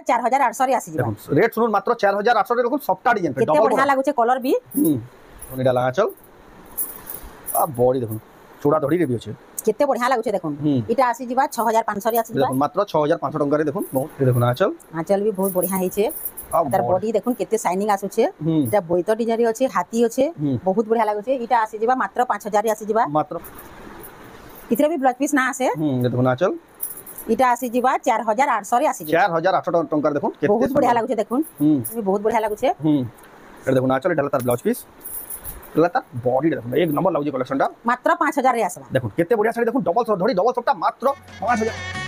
4800 रे आसी जिबा देखो रेट सुन मात्र 4800 रे देखो सफ्टा डिजाइन पे केते बढ़िया लागुचे कलर भी ओनिडा लगा चल आ बॉडी देखो चूड़ा धड़ी रे भी अछि केते बढ़िया लागुचे देखो इटा आसी जिबा 6500 रे आसी जिबा मात्र 6500 टंका रे देखो बहुत देखो ना आंचल भी बहुत बढ़िया हेचे तार बॉडी देखो केते शाइनिंग आसुचे इटा बोइतो डिजाइन अछि हाथी अछि बहुत बढ़िया लागुचे इटा आसी जिबा मात्र 5000 रे आसी जिबा मात्र इतरे भी ब्लाउज पीस ना आसे देखो ना आंचल इटा आसी जिबा 4800 रे आसी जिबा 4800 टंका देखो केते बहुत बढ़िया लागुचे देखो भी बहुत बढ़िया लागुचे एटा देखो ना आंचल एटा तार ब्लाउज पीस एटा तार बॉडी देखो एक नंबर लागुचे कलेक्शन टा मात्र 5000 रे आसबा देखो केते बढ़िया साड़ी देखो डबल धड़ी डबल सप्ता मात्र 5000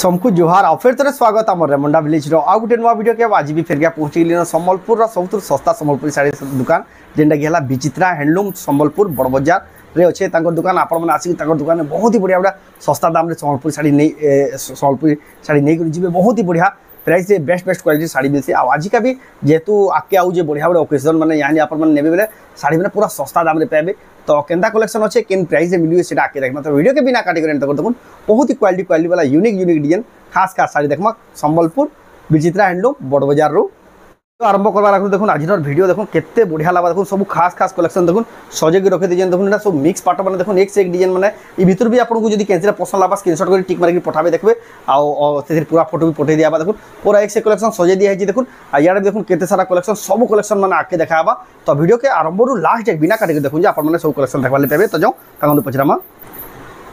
सबको जोहार और फिर स्वागत आम रेमुंडा विलेज रो आ गोटे नुआ वीडियो के आज भी फेर गया पहुंची संबलपुर सब सस्ता संबलपुरी साड़ी दुकान जेनटा कि विचित्रा हैंडलूम संबलपुर बड़ बजार रे अच्छे दुकान आपण आसिक दुकान में बहुत ही बढ़िया बढ़िया सस्ता दाम रे संबलपुरी साड़ी नहीं जी बहुत ही बढ़िया प्राइस से बेस्ट क्वालिटी साड़ी मिलती है आज का भी जेहेतु आगे आउ बढ़िया बढ़िया ओकेजन मैंने यहाँ आपने बेले साड़ी मैंने पूरा सस्ता दाम रे पाइबे तो केंता कलेक्शन अच्छे केन प्राइस से मिलिए से आके देखमा तो वीडियो के बिना काटी कर देखो बहुत ही क्वालिटी वाला यूनिक डिजाइन खास साड़ी देखमा संबलपुर विचित्रा हैंडलूम बड़ बजार रो तो आरंभ करवा रखु देखो आज वीडियो देखो केते बढ़िया लगा देखो सब खास कलेक्शन देखो सजे के रखे दीजिए देखो सब मिक्स पार्ट मैंने देखो एक से एक डिजाइन मैंने ई भीतर भी आपको जब कैंसिल पसंद लगा स्क्रीनशॉट कर टिक मारिक पठाबे देखबे आ पूरा फोटो भी पठे दिया देखो पूरा एक से कलेक्शन सजे दिया है देखो यार देखो केते सारा कलेक्शन सब कलेक्शन मैंने आके देखाबा तो वीडियो के आरंभ रु लास्ट एक बिना काटी देखो आप सब कलेक्शन देखबा ले पाबे तो जाओ तांगनु पचरामा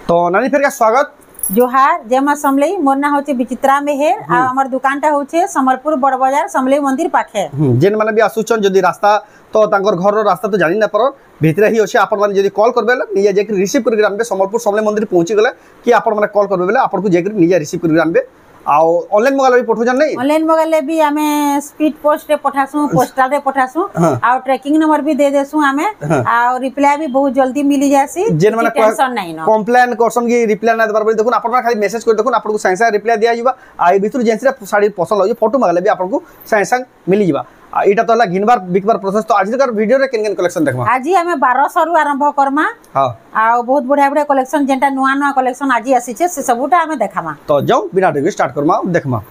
तो नानी फेर का स्वागत जोहार जय मां समलई मोर ना होचे विचित्रा मेहर आ हमर दुकानटा होचे संबलपुर बड़ बाजार समलई मंदिर पाखे जेन माने भी आसुचन जदी रास्ता तो तांकर घर रो रास्ता तो जानि ना पर भितरे ही अछि आपन माने जदी कॉल करबे निया जेक रिसीव कर ग्राम बे संबलपुर समलई मंदिर पहुंची गले कि आपन माने कॉल करबे बेले आपन को जेक निया रिसीव कर ग्राम बे आ ऑनलाइन मंगाले भी पठो जन नहीं ऑनलाइन मंगाले भी हमें स्पीड पोस्ट रे पठासु पोस्टल रे पठासु आ ट्रैकिंग नंबर भी दे देसु हमें आ रिप्लाई भी बहुत जल्दी मिली जासी जेन माने टेंशन नहीं न कंप्लेन करसन की रिप्लाई ना दबार देखो आपन माने खाली मेसेज कर देखो आपन को साइंस साइंस रिप्लाई दिया जिबा आ भीतर जेंस रे साड़ी पसंद हो फोटो मंगाले भी आपन को साइंस साइंस मिली जिबा एटा तो घिनबार बिकबार प्रोसेस तो आज का वीडियो रे केन कलेक्शन देखमा आज हमें 1200 रु आरंभ करमा हां आ बहुत बढ़िया कलेक्शन जेंटा नुआ कलेक्शन आज आसी छे से सबुटा हमें देखामा तो जाओ बिना देरी स्टार्ट करमा देखमा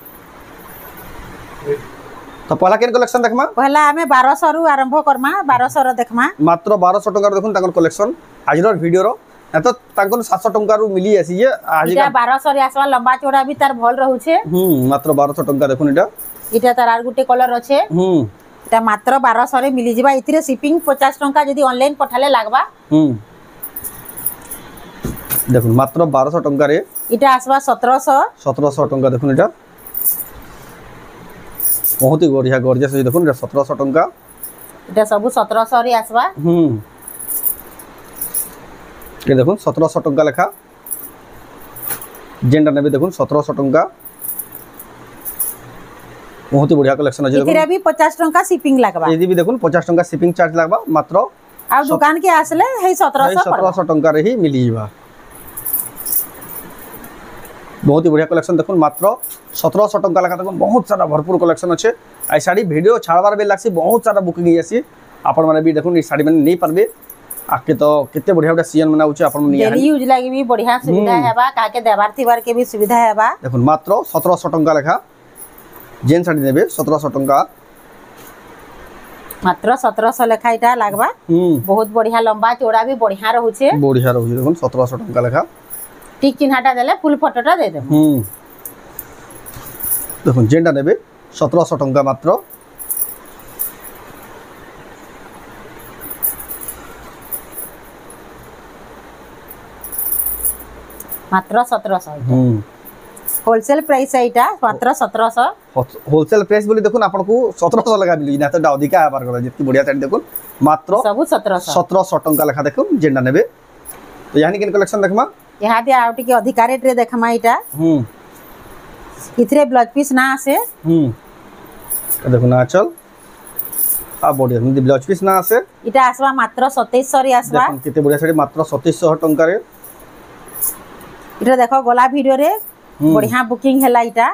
तो पहला केन कलेक्शन देखमा पहला हमें 1200 रु आरंभ करमा 1200 रो देखमा मात्र 1200 टका देखुन ताकर कलेक्शन आज रो वीडियो रो तो ताकर 700 टका रु मिली आसी जे आज इटा 1200 रे आसवा लंबा चौड़ा भी तार भल रहू छे मात्र 1200 टका देखुन इटा तार आर गुटे कलर अच्छे इटा मात्र 1200 रे मिली जिबा इतिरे शिपिंग 50 टका जदी ऑनलाइन पठाले लागबा देखुन मात्र 1200 टका रे इटा आसवा 1700 टका देखुन इटा बहुत ही बढ़िया गॉर्जियस देखुन 1700 टका इटा सब 1700 रे आसवा के देखुन 1700 टका लेखा जेंडा नेबे देखुन 1700 टका बहुत ही बढ़िया कलेक्शन अछि इतिरे भी 50 टका शिपिंग लागबा यदि भी देखुन 50 टका शिपिंग चार्ज लागबा मात्र आ दुकान के आसले हे 1700 टका रे ही मिली जिबा बहुत ही बढ़िया कलेक्शन देखुन मात्र 1700 टका लगा देखुन बहुत सारा भरपूर कलेक्शन अच्छे आई साड़ी वीडियो छाड़बार बे लागसी बहुत सारा बुकिंग आसी आपण माने भी देखुन ई साड़ी माने नहीं पारबे आके तो केते बढ़िया बढ़िया सीजन मना उचे आपण नहीं डेली यूज लागि भी बढ़िया सुविधा हेबा काके देबार थिबार के भी सुविधा हेबा देखुन मात्र 1700 टका लेखा जेन साड़ी नेबे 1700 टका मात्र 1700 लेखा इटा लागबा बहुत बढ़िया लंबा चौड़ा भी बढ़िया रहू छे देखुन 1700 टका लेखा ठीक चिन्हाटा देले फुल फोटोटा दे दे देखुन जेंडा नेबे 1700 टका मात्र मात्र 1700 होलसेल प्राइस है इटा मात्र 1700 होलसेल प्राइस बोली देखुन आपन को 1700 लगा मिली ना तो अधिका है बार जितनी बढ़िया साड़ी देखुन मात्र सब 1700 टका लेखा देखुन जेंडा नेबे तो यानी केन कलेक्शन देखमा यहाँ भी आउटी के अधिकार रेट रे देखमा इटा इथरे ब्लाउज पीस ना आसे देखो ना चल आ बॉडी देखो ब्लाउज पीस ना आसे इटा आसबा मात्र 2700 रे आसबा देखो केते बढ़िया साड़ी मात्र 2700 टंका रे इटा देखो गला वीडियो रे बढ़िया बुकिंग हैला इटा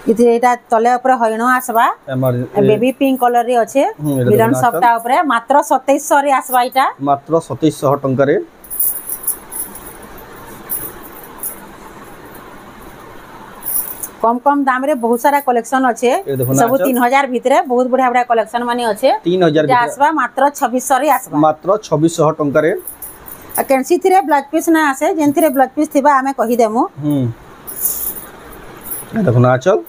इथे एटा तले ऊपर हरिण आसबा बेबी पिंक कलर रे अच्छे मिलन सफ्टा ऊपर मात्र 2700 रे आसबा इटा मात्र 2700 टंका रे कम कम दाम रे बहुत सारा कलेक्शन अच्छे सब 3000 भितरे बहुत बढ़िया बढ़िया कलेक्शन माने अच्छे 3000 आसबा मात्र 2600 रे आसबा मात्र 2600 टंका रे कैंसी थिरे ब्लाउज पीस ना आसे जेन थिरे ब्लाउज पीस थिबा हमें कहि देमु देखो ना चल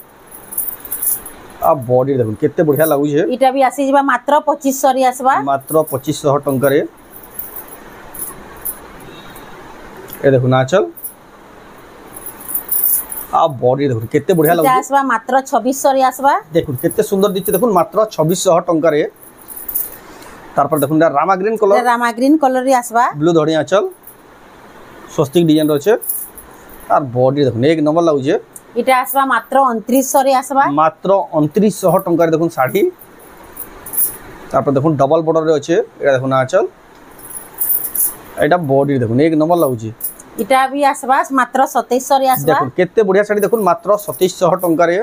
आ बॉडी देखो केते बढ़िया लागु छे इटा भी आसी जबा मात्र 2500 रे आसबा मात्र 2500 टंका रे ए देखो ना चल आ बॉडी देखो केते बढ़िया लागु इटा आसबा मात्र 2600 रे आसबा देखो केते सुंदर दिचे देखो मात्र 2600 टंका रे तार पर देखो रामा ग्रीन कलर रे आसबा ब्लू धड़ी आंचल स्वस्तिक डिजाइन रछे आर बॉडी देखो एक नंबर लागु छे इटा आसबा मात्र 2900 रे आसबा मात्र 2900 टंका रे देखो साड़ी तार पर देखो डबल बॉर्डर रे अच्छे एटा देखो ना आंचल एटा बॉडी देखो एक नंबर लागु छे इटा भी आसबा मात्र 2700 रे आसबा देखो केते बढ़िया साड़ी देखो मात्र 2700 टंका रे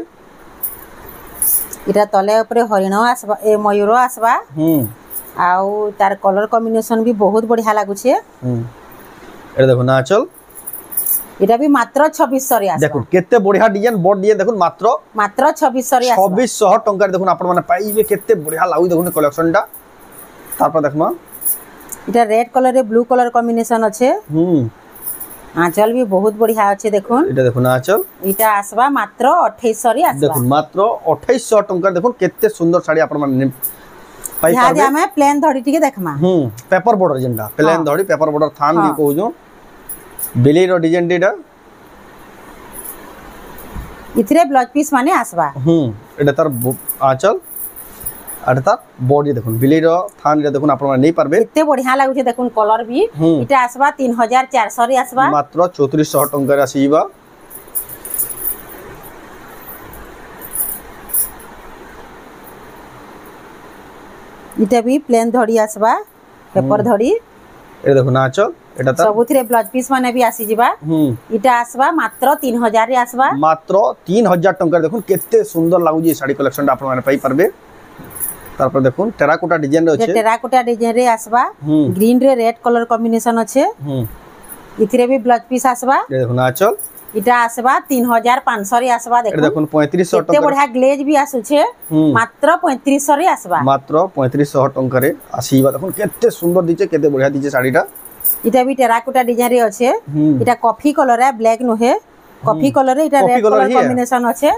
इटा तले ऊपर हरिण आसबा ए मयूर आसबा आउ तार कलर कॉम्बिनेशन भी बहुत बढ़िया लागु छे एटा देखो ना आंचल इटा भी मात्र 2600 रे आसबा देखो केते बढ़िया डिजाइन बोर्ड डिजाइन देखो मात्र 2600 रे आसबा 2600 टंका रे देखो आपण माने पाइबे केते बढ़िया लागु देखो कलेक्शन टा तार पर देखमा इटा रेड कलर रे ब्लू कलर कॉम्बिनेशन अच्छे आंचल भी बहुत बढ़िया अच्छे देखो इटा देखो ना आंचल इटा आसबा मात्र 2800 रे आसबा देखो मात्र 2800 टंका देखो केते सुंदर साड़ी आपण माने पाई परबे या हमें प्लेन धड़ी टिके देखमा पेपर बॉर्डर जेंडा प्लेन धड़ी पेपर बॉर्डर थान भी कहू जो बेली रो डिजाइन डेटा इथरे ब्लाउज पीस माने आसबा एटा तार आंचल आटा तार बॉडी देखुन बेली रो थान रे देखुन आपण नै पारबे केते बढ़िया लागु छे देखुन कलर भी इटा आसबा 3400 रे आसबा मात्र 3400 टंका रे आसीबा इटा भी प्लेन धड़ी आसबा पेपर धड़ी ए देखो ना आंचल एटा तार सबुथिरे ब्लाउज पीस माने भी आसी जिबा इटा आसबा मात्र 3000 रे आसबा मात्र 3000 टंका देखुन केते सुंदर लागु जे साड़ी कलेक्शन आपण माने पाई परबे तार पर देखुन टेराकोटा डिजाइन रे अछि टेराकोटा डिजाइन रे आसबा ग्रीन रे रेड कलर कॉम्बिनेशन अछि इथिरे भी ब्लाउज पीस आसबा ए देखो ना आंचल इटा आसबा 3500 रे आसबा देखो देखुन 3500 टंका केते बढ़िया ग्लेज भी आसु छे मात्र 3500 रे आसबा मात्र 3500 टंका रे आसीबा देखुन केते सुंदर दिचे केते बढ़िया दिचे साड़ीटा इटा भी टेराकोटा डिजाइन रे अच्छे इटा कॉफी कलर है ब्लैक नुहे कॉफी कलर रे इटा रेड कलर कॉम्बिनेशन अच्छे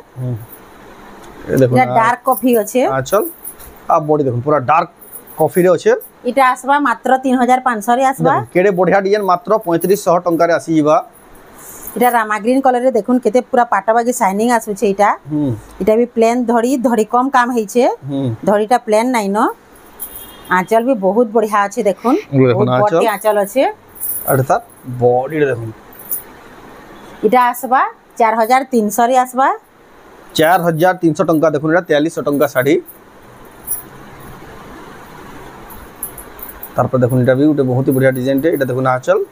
देखो इटा डार्क कॉफी अच्छे आंचल आ बॉडी देखो पूरा डार्क कॉफी रे अच्छे इटा आसबा मात्र 3500 रे आसबा केडे बढ़िया डिजाइन मात्र 3500 टंका रे आसीबा इटा रामा ग्रीन कलर रे देखुन केते पूरा पाटाबागी शाइनिंग आसु छे इटा इटा भी प्लेन धड़ी कम काम हेइ छे धड़ीटा प्लेन नाइ न आंचल भी बहुत बढ़िया अच्छे देखुन बहुत बड़ी आंचल अच्छे अर्थात बॉडी देखुन इटा आसबा 4300 रे आसबा 4300 टंका देखुन एटा 4300 टंका साड़ी तार पर देखुन एटा भी उटे बहुत ही बढ़िया डिजाइन टे एटा देखुन आंचल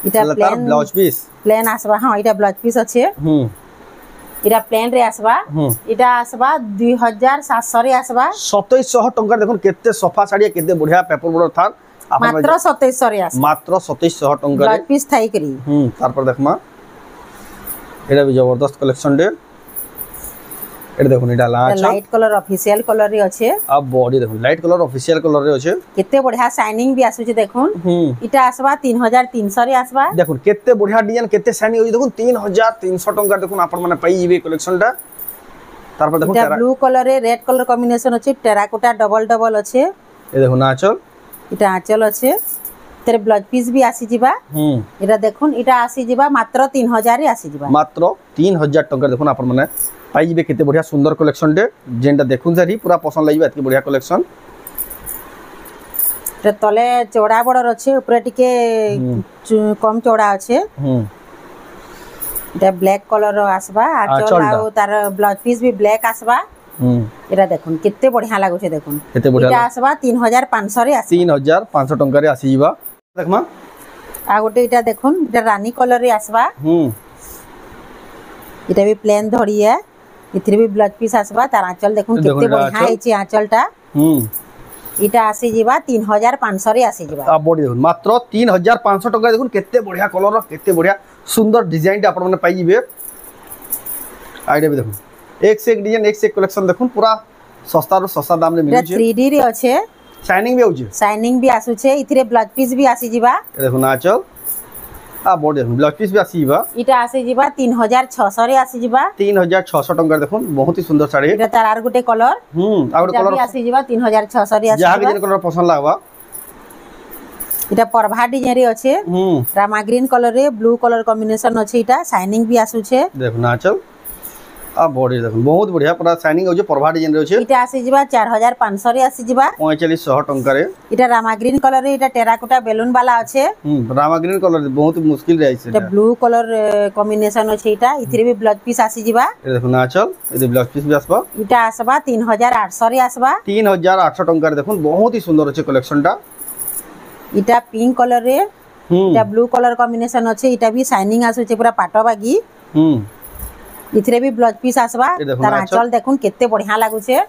इटा प्लेन ब्लाउज पीस प्लेन आसबा हां इटा ब्लाउज पीस अच्छे इटा प्लेन रे आसबा इटा आसबा 2700 रे आसबा 2700 टंका देखुन केते सफा साड़ी केते बढ़िया पेपर बॉर्डर थान मात्र 2700 रे आसबा मात्र 2700 टंका रे ब्लाउज पीस थाई करी तार पर देखमा एटा भी जबरदस्त कलेक्शन दे एटा देखुन एटा लाइट कलर ऑफिशियल कलर रे अच्छे अब बॉडी देखुन लाइट कलर ऑफिशियल कलर रे अच्छे केते बढ़िया शाइनिंग भी आसु छे देखुन इटा आसबा 3300 रे आसबा देखुन केते बढ़िया डिजाइन केते शाइनिंग होई देखुन 3300 टंका देखुन आपण माने पाई जिबे कलेक्शन टा तार पर देखुन ब्लू कलर रे रेड कलर कॉम्बिनेशन अच्छे टेराकोटा डबल डबल अच्छे ए देखुन आंचल इटा आंचल अच्छे तेरे ब्लाउज पीस भी आसी जिबा इटा देखुन इटा आसी जिबा मात्र 3000 रे आसी जिबा मात्र 3000 टंका देखुन आपण माने पाई जिबे केते बढ़िया सुंदर कलेक्शन दे जेंटा देखुन सारी पूरा पसंद लागिबा एतकी बढ़िया कलेक्शन रे तले चौड़ा बड़र अच्छे ऊपर टिके कम चौड़ा अच्छे इटा ब्लैक कलर आसबा आंचल आ तार ब्लाउज पीस भी ब्लैक आसबा एटा देखुन केते बढ़िया लागो छे देखुन केते बढ़िया एटा आसबा 3500 रे आस 3500 टंका रे आसी जीवा देखमा आ गोटे एटा देखुन एटा रानी कलर रे आसबा एटा भी प्लेन धड़ी है इथरे भी ब्लाउज पीस आसबा तार आंचल देखुन केते बढ़िया हेची आंचलटा इटा आसी जीवा 3500 रे आसी जीवा आ बॉडी देखुन मात्र 3500 टंका देखुन केते बढ़िया कलर केते बढ़िया सुंदर डिजाइन टा आपण माने पाई जिवे आइडिया भी देखुन एक से एक डिजाइन एक से एक कलेक्शन देखुन पूरा सस्ता रो सस्ता दाम रे मिलु छे 3D रे अछि शाइनिंग भी होउछे शाइनिंग भी आसु छे इथरे ब्लाउज पीस भी आसी जीवा देखुन आचल आ बॉडी देखुन ब्लाउज पीस भी आसी जीवा इटा आसी जीवा 3600 रे आसी जीवा 3600 टंका देखुन बहुत ही सुंदर साड़ी इटा तार are Gute colour uh Gute colour आसी जीवा 3600 रे आसी जहा के कलर पसंद लागबा इटा परभा डिजाइन रे अछि रामा ग्रीन कलर रे ब्लू कलर कॉम्बिनेशन अछि इटा शाइनिंग भी आसु छे देखुन आचल आ बॉडी देखुन बहुत बढ़िया पूरा शाइनिंग हो जे परभा डिजाइन रे अछि इटा आसी जीवा 4500 रे आसी जीवा 4500 टंका रे इटा रामा ग्रीन कलर रे इटा टेराकोटा बैलून वाला अछि रामा ग्रीन कलर बहुत मुश्किल रे आइसे इटा ब्लू कलर कॉम्बिनेशन अछि इटा इथरे भी ब्लाउज पीस आसी जीवा देखुन आचल ए ब्लाउज पीस भी आसबा इटा आसबा 3800 रे आसबा 3800 टंका रे देखुन बहुत ही सुंदर अछि कलेक्शन टा इटा पिंक कलर रे इटा ब्लू कलर कॉम्बिनेशन अछि इटा भी शाइनिंग आसु छे पूरा पाटो बागी इथरे भी ब्लाउज पीस आसबा तार आंचल देखुन केते बढ़िया लागु छे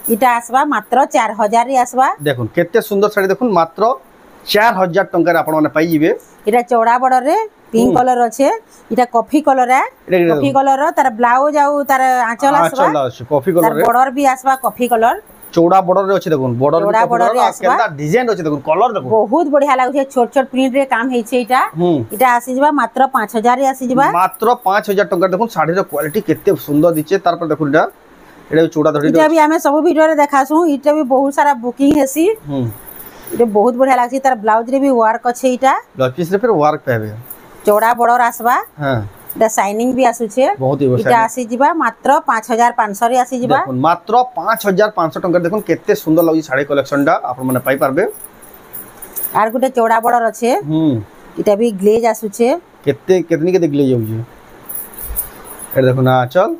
इटा आसबा मात्र 4000 रे आसबा देखुन केते सुंदर साड़ी देखुन मात्र 4000 टंका रे आपण माने पाई जिवे इटा चौड़ा बॉर्डर रे पिंक कलर अछि इटा कॉफी कलर है कॉफी कलर तार ब्लाउज आउ तार आंचल आसबा कॉफी कलर रे बॉर्डर भी आसबा कॉफी कलर चौड़ा बॉर्डर रे अछि देखुन बॉर्डर रे केता डिजाइन अछि देखुन कलर देखुन बहुत बढ़िया लागु छे छोट छोट प्रिंट रे काम हेइ छे इटा आसी जबा मात्र 5000 रे आसी जबा मात्र 5000 टंका देखुन साड़ी रो क्वालिटी केते सुंदर दिचे तार पर देखुन एटा चौड़ा धड़ी इटा भी हमें सब वीडियो रे देखासु इटा भी बहुत सारा बुकिंग हेसी इटा बहुत बढ़िया लागछि तार ब्लाउज रे भी वर्क अछि इटा ब्लाउज पीस रे फिर वर्क पाबे चौड़ा बॉर्डर आसबा हां इटा शाइनिंग भी आसु छे बहुत ही इटा आसी जिबा मात्र 5500 रे आसी जिबा देखुन मात्र 5500 टंका देखुन केते सुंदर लागि साड़ी कलेक्शन टा आपण माने पाई पारबे आर गुटे चौड़ा बॉर्डर अछि इटा भी ग्लेज आसु छे केते केतनी के देखले जाउ छे ए देखुन आ चल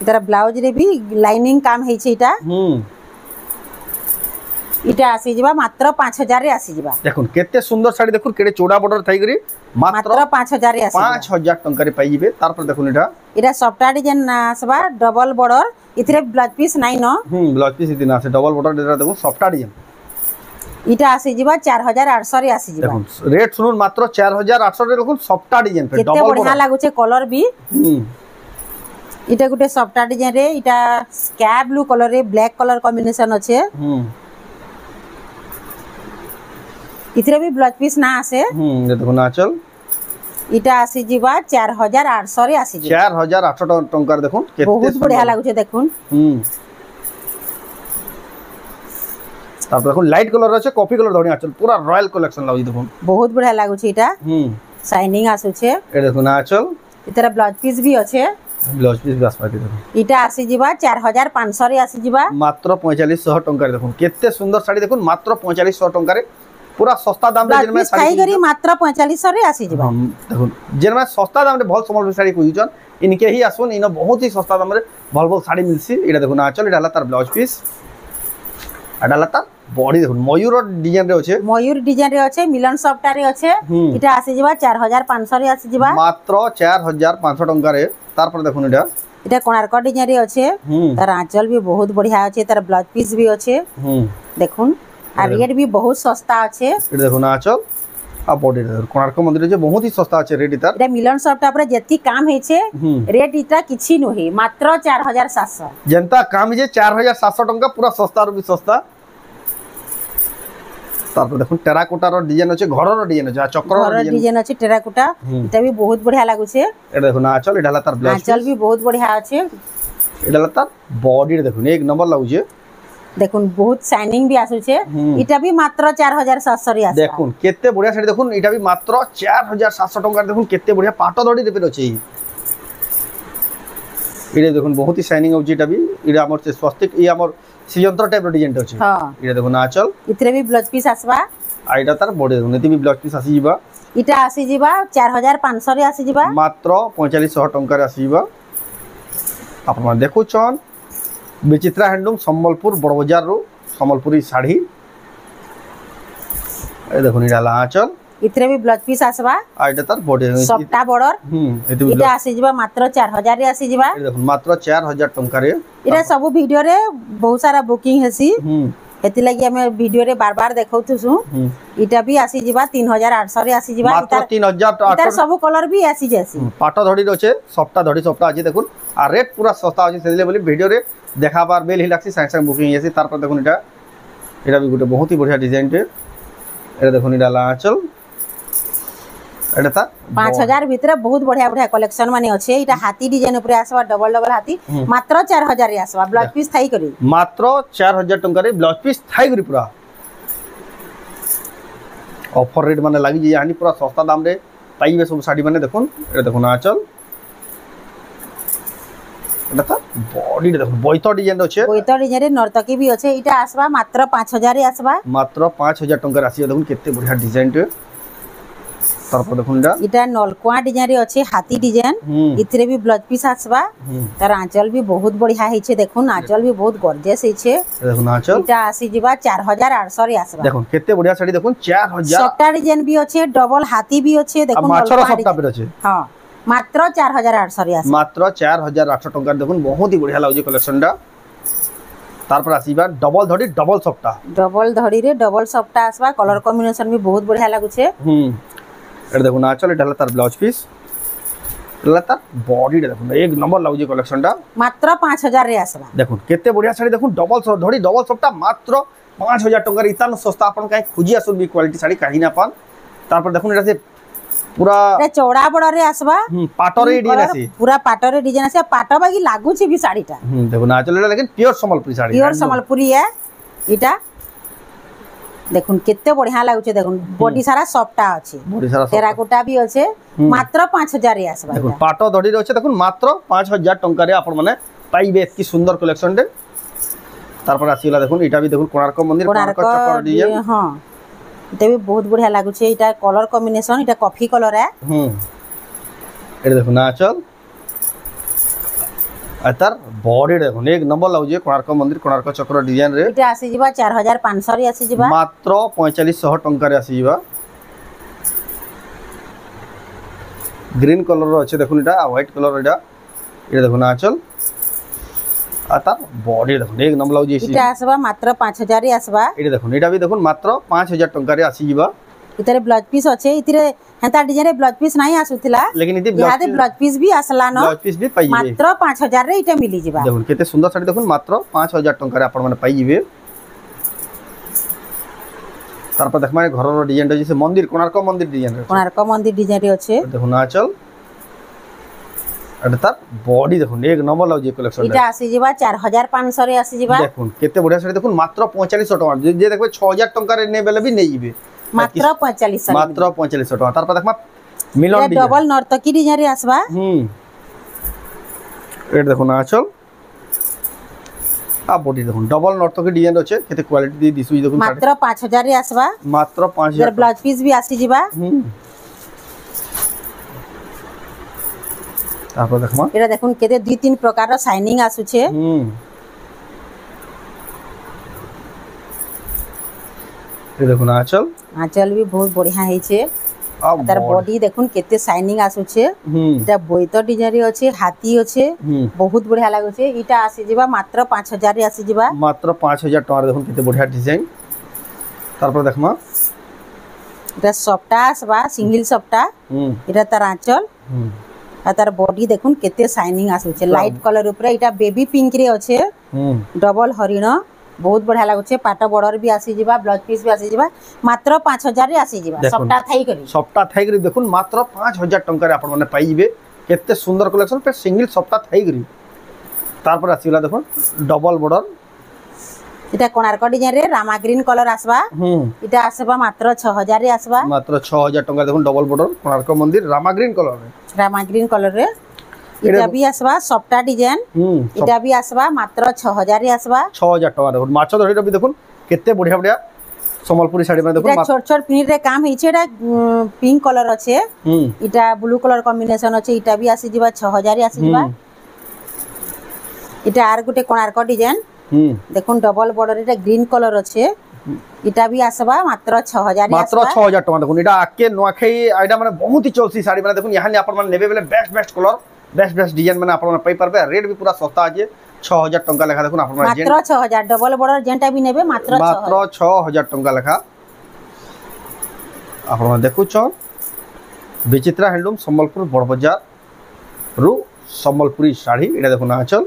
इधर ब्लाउज रे भी लाइनिंग काम हेइ छे इटा इटा आसी जिबा मात्र 5000 रे आसी जिबा देखुन केते सुंदर साड़ी देखुन केडे चौड़ा बॉर्डर थाई करी मात्र 5000 रे आसी 5000 टंका रे पाई जिबे तार पर देखुन इटा सॉफ्ट डिजाइन आसबा डबल बॉर्डर इथरे ब्लाउज पीस नाही न ब्लाउज पीस इतना से डबल बॉर्डर देरा देखुन सॉफ्ट डिजाइन इटा आसी जिबा 4800 रे आसी जिबा देखुन रेट सुनुन मात्र 4800 रे देखुन सॉफ्ट डिजाइन पे डबल केते बढ़िया लागु छे कलर भी इटा गुटे सॉफ्ट डिजाइन रे इटा स्काई ब्लू कलर रे ब्लैक कलर कॉम्बिनेशन अछि इथरे भी ब्लाउज पीस ना आसे ये देखो ना चल इटा आसी जीवा 4800 रे आसी जीवा 4800 टंका रे देखुन केते बहुत बढ़िया लागु छे देखुन तापर देखुन लाइट कलर আছে कॉफी कलर धोनी आचल पूरा रॉयल कलेक्शन लागु देखुन बहुत बढ़िया लागु छे इटा शाइनिंग आसु छे ए देखुन आचल इतरा ब्लाउज पीस भी अछि ब्लाउज पीस भी आसपा देखुन इटा आसी जीवा 4500 रे आसी जीवा मात्र 4500 टंका रे देखुन केते सुंदर साड़ी देखुन मात्र 4500 टंका रे पूरा सस्ता दाम रे जेन में साड़ी करी मात्र 4500 रे आसी जीवा देखुन जेन में सस्ता दाम रे भल समल साड़ी कोइजन इनके ही आसुन इन बहुत ही सस्ता दाम रे भल भल साड़ी मिलसी एटा देखुन आचल एटा तार ब्लाउज पीस एटा तार बॉडी देखुन मयूर डिजाइन रे अछि मयूर डिजाइन रे अछि मिलन सॉफ्ट रे अछि इटा आसी जीवा 4500 रे आसी जीवा मात्र 4500 टंका रे तार पर देखुन एटा कोणार्क डिजाइन रे अछि तार आंचल भी बहुत बढ़िया अछि तार ब्लाउज पीस भी अछि देखुन आ रेट भी बहुत सस्ता अछि एटा देखुन आंचल आ बॉडी कोणार्क मंदिर जे बहुत ही सस्ता अछि रेट इतार एटा मिलन सॉफ्ट पर जति काम हे छे रेट इता किछि नोही मात्र 4700 जनता काम जे 4700 टंका पूरा सस्ता रो भी सस्ता तापर देखुन टेराकोटा रो डिजाइन अछि घर रो डिजाइन अछि चक्र रो डिजाइन अछि टेराकोटा एटा भी बहुत बढ़िया लागु छे एटा देखुन आंचल एटा तार ब्लाउज आंचल भी बहुत बढ़िया अछि एटा तार बॉडी रे देखुन एक नंबर लागु छे देखुन बहुत शाइनिंग भी आसु छे इटा भी मात्र 4700 रे आसे देखुन केते बढ़िया साड़ी देखुन इटा भी मात्र 4700 टंका देखुन केते बढ़िया पाटो दड़ी रे पे अछि इरे देखुन बहुत ही शाइनिंग होची इटा भी इरा हमर से स्वस्तिक ई हमर सियंत्र टाइप रो डिजाइन अछि हां इरे देखुन आचल इतरे भी ब्लाउज पीस आसबा आ इटा तार बॉडी देखुन एति भी ब्लाउज पीस आसी जिबा इटा आसी जिबा 4500 रे आसी जिबा मात्र 4500 टंका रे आसी जिबा आपन देखु छन विचित्रा हैंडलूम संबलपुर बड़ बाजार रो संबलपुरी साड़ी ए देखो निडाला आंचल इतरे भी ब्लाउज पीस आसबा आ एटा तार बॉडी सबटा बॉर्डर एते इटा आसी जिबा मात्र 4000 रे आसी जिबा देखो मात्र 4000 टंका रे इटा सब वीडियो रे बहुत सारा बुकिंग हेसी एति लागि हमें वीडियो रे बार बार देखौतु सु इटा भी आसी जिबा 3800 रे आसी जिबा मात्र 3800 इटा सब कलर भी आसी जेसी पाट धड़ी रछे सबटा धड़ी सबटा अछि देखुन आ रेट पूरा सस्ता अछि सेले बोली वीडियो रे देखा बार बेल हिलाक्सी संग संग बुकिंग हेसी तार पर देखुन एटा भी गुटे बहुत ही बढ़िया डिजाइन टे एटा देखुन इडाला आंचल एटा ता 5000 भीतर बहुत बढ़िया बढ़िया कलेक्शन माने अछि इटा हाथी डिजाइन ऊपर आसबा डबल डबल हाथी मात्र 4000 रे आसबा ब्लाउज पीस थाई करी मात्र 4000 टंका रे ब्लाउज पीस थाई करी पूरा ऑफर रेट माने लागि जे यानी पूरा सस्ता दाम रे पाइबे सब साड़ी माने देखुन एटा देखुन आंचल एटा ता बॉडी देखुन बोइतो डिजाइन अछि बोइतो डिजाइन रे नर्तकी भी अछि इटा आसबा मात्र 5000 रे आसबा मात्र 5000 टंका राशि देखुन केते बढ़िया डिजाइन टे तार पर देखुन इटा नलकुआ डिजाइन रे अछि हाथी डिजाइन इतरे भी ब्लाउज पीस आसबा तार आंचल भी बहुत बढ़िया है छे देखुन आंचल भी बहुत गॉर्जियस है छे देखुन आंचल इटा आसी जिबा 4800 रे आसबा देखुन केते बढ़िया साड़ी देखुन 4000 सबटा डिजाइन भी अछि डबल हाथी भी अछि देखुन माछर सबटा पे अछि हां मात्र 4800 रे आसबा मात्र 4800 टंका देखुन बहुत ही बढ़िया लागै कलेक्शन टा तार पर आसीबा डबल धड़ी डबल धड़ी रे डबल सप्ता आसबा कलर कॉम्बिनेशन भी बहुत बढ़िया लागु छे एटा देखुन आंचल एटा तार ब्लाउज पीस एटा तार बॉडी देखुन एक नंबर लागै कलेक्शन टा मात्र 5000 रे आसबा देखुन केते बढ़िया साड़ी देखुन डबल धड़ी डबल सप्ता मात्र 5000 टंका इतान सस्ता अपन काई खुजी आसुन भी क्वालिटी साड़ी काहि ना पान तार पर देखुन एटा से पूरा ए चौड़ा बड़ रे आसबा पाटरे डिजाइन आसी पूरा पाटरे डिजाइन आसी पाट बागी लागु छी भी साड़ीटा देखुन आंचल लेकिन प्योर संबलपुरी साड़ी प्योर संबलपुरी है इटा देखुन केते बढ़िया लागु छे देखुन बॉडी सारा सॉफ्टा अछि बॉडी सारा टेराकोटा भी अछि मात्र 5000 रे आसबा देखुन पाट धड़ी रे अछि देखुन मात्र 5000 टंका रे आपण माने पाइबे की सुंदर कलेक्शन टे तार पर आसीला देखुन इटा भी देखुन कोणार्क मंदिर कोणार्क चक्कर डिजाइन हां इटा भी बहुत बढ़िया लागु छे इटा कलर कॉम्बिनेशन इटा कॉफी कलर है एटा देखुन आंचल अतार बॉडी देखुन एक नंबर लागु जे कोणार्क मंदिर कोणार्क चक्र डिजाइन रे इटा आसी जिबा 4500 रे आसी जिबा मात्र 4500 टंका रे आसी जिबा ग्रीन कलर रो अछि देखुन इटा व्हाइट कलर इटा देखुन आंचल अतार बॉडी देखुन एक नंबर लागु जे इटा आसबा मात्र 5000 रे आसबा एटा देखुन इटा भी देखुन मात्र 5000 टंका रे आसी जिबा इतरे ब्लाउज पीस अछि इतरे हेता डिजाइन रे ब्लाउज पीस नाही आसुथिला लेकिन इति ब्लाउज पीस भी आसला न ब्लाउज पीस भी पाई मात्र 5000 रे इटा मिली जिबा देखुन केते सुंदर साड़ी देखुन मात्र 5000 टंका रे आपण माने पाई जिबे तार पर देखमा घर रो डिजाइन जे से मंदिर कोणार्क मंदिर डिजाइन रे अछि देखुन आंचल एटा तार बॉडी देखुन एक नंबर लागु जे कलेक्शन इटा आसी जिबा 4500 रे आसी जिबा देखुन केते बढ़िया साड़ी देखुन मात्र 4500 टका जे देखबे 6000 टंका रे ने बेले भी नै जिबे मात्र 4500 मात्र 4500 टका तार पर देखमा मिलन डिजाइन डबल नर्तकी डिजाइन रे आसबा एटा देखुन आंचल आ बॉडी देखुन डबल नर्तकी डिजाइन अछि केते क्वालिटी दी दिसु देखुन मात्र 5000 रे आसबा मात्र 5000 ब्लाउज पीस भी आसी जिबा तापर देखमा एटा देखुन केते 2-3 प्रकार रो शाइनिंग आसु छे ए देखुन आंचल भी बहुत बढ़िया है छे तार बॉडी देखुन केते शाइनिंग आसु छे एटा बोइतो डिजाइन रे अछि हाथी अछि बहुत बढ़िया लागो छे इटा आसी जिबा मात्र 5000 रे आसी जिबा मात्र 5000 टका देखुन केते बढ़िया डिजाइन तार पर देखमा एटा सप्ता आसबा सिंगल सप्ता एटा तार आंचल आ तार बॉडी देखुन केते शाइनिंग आसु छे लाइट कलर ऊपर एटा बेबी पिंक रे अछि डबल हरिण बहुत बढ़िया लागो छे पाटा बॉर्डर भी आसी जिबा ब्लाउज पीस भी आसी जिबा मात्र 5000 रे आसी जिबा सप्ता थाई करी देखुन मात्र 5000 टंका रे आपण माने पाई जिबे केते सुंदर कलेक्शन पे सिंगल सप्ता थाई करी तार पर आसीला देखुन डबल बॉर्डर इटा कोणार्क डिजाइन रे रामा ग्रीन कलर आसबा इटा आसबा मात्र 6000 रे आसबा मात्र 6000 टंका देखुन डबल बॉर्डर कोणार्क मंदिर रामा ग्रीन कलर रे इटा भी आसबा सप्ता डिजाइन इटा भी आसबा मात्र 6000 रे आसबा 6000 टका देखुन माछ धड़ी भी देखुन केते बढ़िया बढ़िया संबलपुरी साड़ी में देखुन छोट छोट प्रिंट रे काम हिचे एटा पिंक कलर अछि इटा ब्लू कलर कॉम्बिनेशन अछि इटा भी आसी जिबा 6000 रे आसी जिबा এটা আর গুটে কোଣାର୍କ ডিজাইন দেখুন ডবল বর্ডর এটা গ্রিন কলর আছে এটা भी আসবা মাত্র 6000 মাত্র 6000 টাকা দেখুন এটা আকে নোয়াখাই আইডা মানে বহুত হি চলছি শাড়ি মানে দেখুন ইয়াহানি আপন মানে নেবে বেলে বেস্ট কলর বেস্ট ডিজাইন মানে আপন পাই পারবে রেট भी पूरा सस्ता আছে 6000 টাকা লেখা দেখুন আপন মাত্র 6000 ডবল বর্ডর যেটা भी নেবে মাত্র 6000 টাকা লেখা আপন দেখুছ বিচিত্রা হ্যান্ডলুম সম্বলপুর বড় বাজার রু সম্বলপুরি শাড়ি এটা দেখুন আঁচল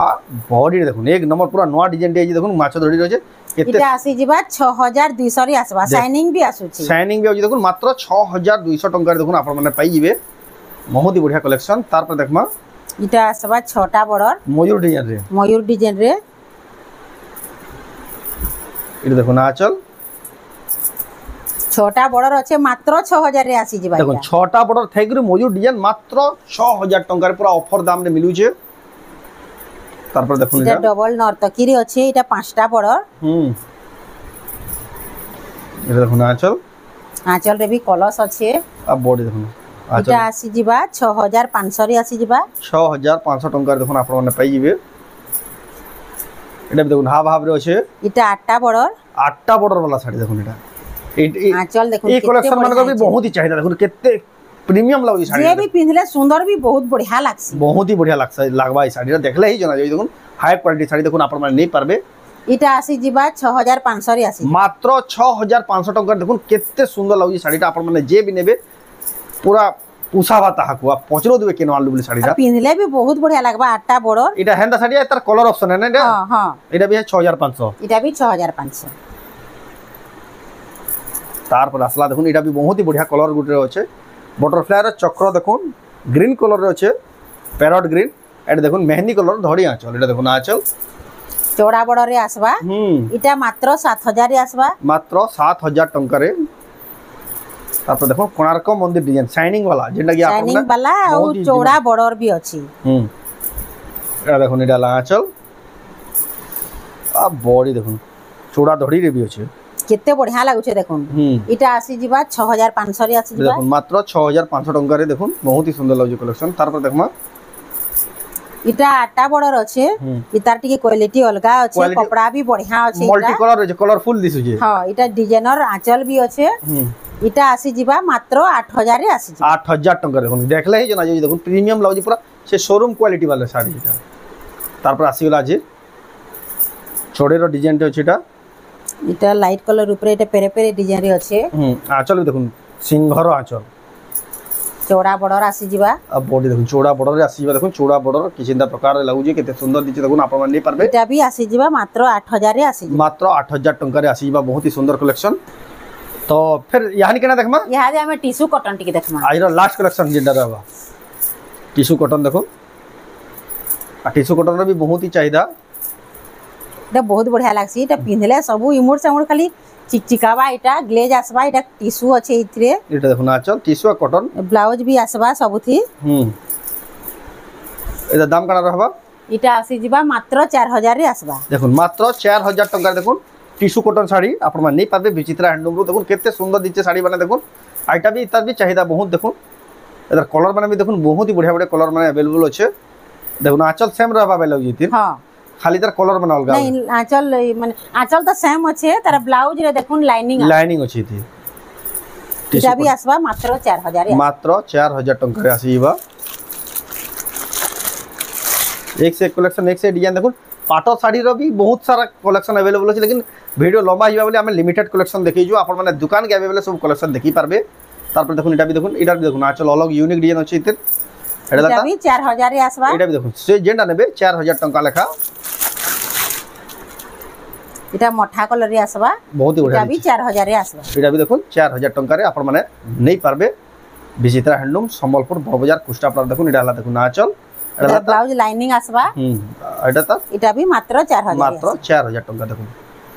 আর বডি দেখুন এক নম্বর পুরা নয়া ডিজাইন দিয়ে দেখুন মাছ ধরি রয়েছে এটা আসি যিবা 6200 রি আসবা শাইনিং भी আসুছি শাইনিং भी আছে দেখুন মাত্র 6200 টাকা দেখুন আপন মানে পাই যাবে বহুতই বঢ়িয়া কালেকশন তারপর দেখমা এটা আসবা 6টা বর্ডর ময়ূর ডিজাইন রে এটা দেখুন আঁচল 6টা বর্ডর আছে মাত্র 6000 রে আসি যিবা দেখুন 6টা বর্ডর থাইগরি ময়ূর ডিজাইন মাত্র 6000 টাকার পুরা অফার দাম রে মিলুছে তারপর দেখুন এটা ডবল নর্তকি রে আছে এটা 5টা বর্ডর এটা দেখুন আঁচল রে भी কলস আছে আর বডি দেখুন এটা আসি যিবা 6500 রে আসি যিবা 6500 টাকার দেখুন আপন মানে পাই যাবে এটা দেখুন হাফ রে আছে এটা 8টা বর্ডর वाला শাড়ি দেখুন এটা আঁচল দেখুন এই কালেকশন মানে भी बहुत ही चाहिए देखুন কেতে প্রিমিয়াম লাগছে শাড়ি যে भी পিনলে সুন্দর भी बहुत बढ़िया লাগছে बहुत ही बढ़िया লাগবা এই শাড়িটা দেখলে হি জানা যায় দেখুন হাই কোয়ালিটি শাড়ি দেখুন আপন মানে নেই পারবে এটা আসি যিবা 6500 রে আসি মাত্র 6500 টাকা দেখুন কেতে সুন্দর লাগছে শাড়িটা আপন মানে যে भी নেবে পুরা পুষাবা তাহাকু আ পচলো দিবে কেন আলু বলি শাড়িটা পিনলে भी बहुत बढ़िया লাগবা 8টা বর্ডর এটা হেন্দা শাড়ি আর তার কালার অপশন है ना এটা হ্যাঁ এটা भी है 6500 এটা भी 6500 তারপর আসলা দেখুন এটা भी बहुत ही बढ़िया कलर গুটে আছে बटरफ्लाई র চক্র দেখুন গ্রিন কলর আছে প্যারট গ্রিন এটা দেখুন মেহেন্দি কলর ধড়ি আঁচল এটা দেখুন আঁচল চড়া বড়রে আসবা এটা মাত্র 7000 রে আসবা মাত্র 7000 টাকা রে তারপর দেখুন কোଣାর্ক মন্দির ডিজাইন শাইনিং वाला যেটা কি শাইনিং वाला ও চড়া বড়র भी আছে এটা দেখুন এটা আঁচল আর বডি দেখুন চড়া ধড়ি রে भी আছে কেতে বঢ়িয়া লাগুছে দেখুন এটা আসি যিবা 6500 রে আসি যিবা দেখুন মাত্র 6500 টাকা রে দেখুন বহুত ही সুন্দর লাগছে কালেকশন তারপর দেখমা এটা 8টা বর্ডর আছে ইতার টিকে কোয়ালিটি অলগা আছে কপড়া भी বঢ়িয়া আছে মাল্টি কালার আছে কালারফুল দিছুছে হ্যাঁ এটা ডিজাইনার আঁচল भी আছে এটা আসি যিবা মাত্র 8000 রে আসি 8000 টাকা দেখুন দেখলে হি জানা যায় দেখুন প্রিমিয়াম লাগছে পুরা সে শোরুম কোয়ালিটি वाला শাড়ি এটা তারপর আসিলা আছে ছড়ের ডিজাইনটা আছে এটা লাইট কালার উপরে এটা পেরে পেরে ডিজাইন রে আছে আঁচল দেখুন সিংহর আঁচল চড়া বর্ডর আসি যিবা আর বডি দেখুন চড়া বর্ডরে আসি যিবা দেখুন চড়া বর্ডর কি চিন্তা প্রকার লাগুছে কেতে সুন্দর দিছে দেখুন আপন মানে পারবে এটা भी আসি যিবা মাত্র 8000 রে আসি মাত্র 8000 টাকা রে আসি যিবা বহুত ही সুন্দর কালেকশন তো फिर यानी केना देखमा यहाँ जे हमें टिश्यू कॉटन टिके देखमा आज लास्ट कलेक्शन जेंडा रहबा टिश्यू कॉटन देखो आ टिश्यू कॉटन रे भी बहुत ही चाहिदा এটা বহুত বঢ়িয়া লাগছি এটা পিনলে সবু ইমুর সামুর খালি চিকচিকাবা এটা গ্লেজ আসবা এটা টিস্যু আছে ইতরে এটা দেখুন আঁচল টিস্যু আর কটন ব্লাউজ भी আসবা সবুথি এটা দাম কানা रहबा এটা আসি যিবা মাত্র 4000 রে আসবা দেখুন মাত্র 4000 টাকা দেখুন টিস্যু কটন শাড়ি আপন মানে নেই পারবে বিচিত্রা হ্যান্ডলুম রু দেখুন কেতে সুন্দর দিচ্ছে শাড়ি মানে দেখুন আইটা भी তার भी চাহিদা বহুত দেখুন এটার কলর মানে भी দেখুন বহুত ही बढ़िया बढ़िया कलर মানে अवेलेबल আছে দেখুন আঁচল সেম रहबा ব্লাউজ ইতির হ্যাঁ খালি তার কলর মানে अलग नहीं आंचल মানে आंचल তো সেম আছে তার ব্লাউজ রে দেখুন লাইনিং আছে ইতি এটা भी আসবা মাত্র 4000 রে মাত্র 4000 টাকা রে আসিবা एक से एक कलेक्शन एक से डिजाइन देखुन पाटो साड़ी रो भी बहुत सारा कलेक्शन अवेलेबल আছে लेकिन ভিডিও লম্বা হইবা বলে আমি লিমিটেড কালেকশন দেখাইছো আপন মানে দোকান কে अवेलेबल सब कलेक्शन দেখি পারবে তারপর দেখুন এটা भी দেখুন আঁচল অলগ ইউনিক ডিজাইন আছে ইতির এটা भी 4000 রে আসবা এটা भी দেখুন সে যেটা নেবে 4000 টাকা লেখা এটা মঠা কলর রে আসবা বহুত ही बढ़िया এটা भी 4000 রে আসবা এটা भी দেখুন 4000 টাকা রে আপন মানে নেই পারবে বিচিত্রা হ্যান্ডলুম সম্বলপুর বড়বাজার কুষ্টা আপনারা দেখুন এটা হলা দেখুন আঁচল এটা ব্লাউজ লাইনিং আসবা এটা भी মাত্র 4000 মাত্র 4000 টাকা দেখুন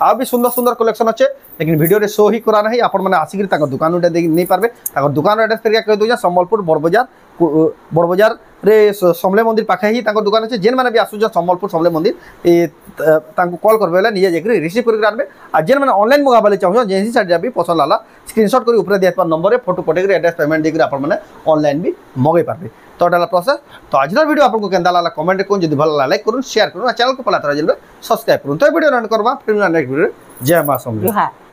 আর भी সুন্দর সুন্দর কালেকশন আছে लेकिन वीडियो रे शो ही करा नहीं आपण माने आसिक ताको दुकान उडे देख नहीं पारबे ताको दुकान एड्रेस फेर कह दो संबलपुर बड़बजार रे समले मंदिर पाखे ही ताको दुकान अछि जेन माने भी आसु संबलपुर समले मंदिर ए ताको कॉल करबे बेले निजे जेकरी रिसीव करके आनबे आ जेन माने ऑनलाइन मगाबले चाहो जेसी साइड भी पसंद लाला स्क्रीनशॉट करी ऊपर देत पर नंबर रे फोटो पटेक एड्रेस पेमेंट देकरी आपण माने ऑनलाइन भी मगे पारबे तो डाला प्रोसेस तो आज वीडियो आपको केंदा लाला कमेंट करूँ जब भल लाइक करूँ शेयर करूँ चैनल को पला तरह सब्सक्राइब करूँ तो वीडियो रन करवा फिर नेक्स्ट वीडियो जय मां समले।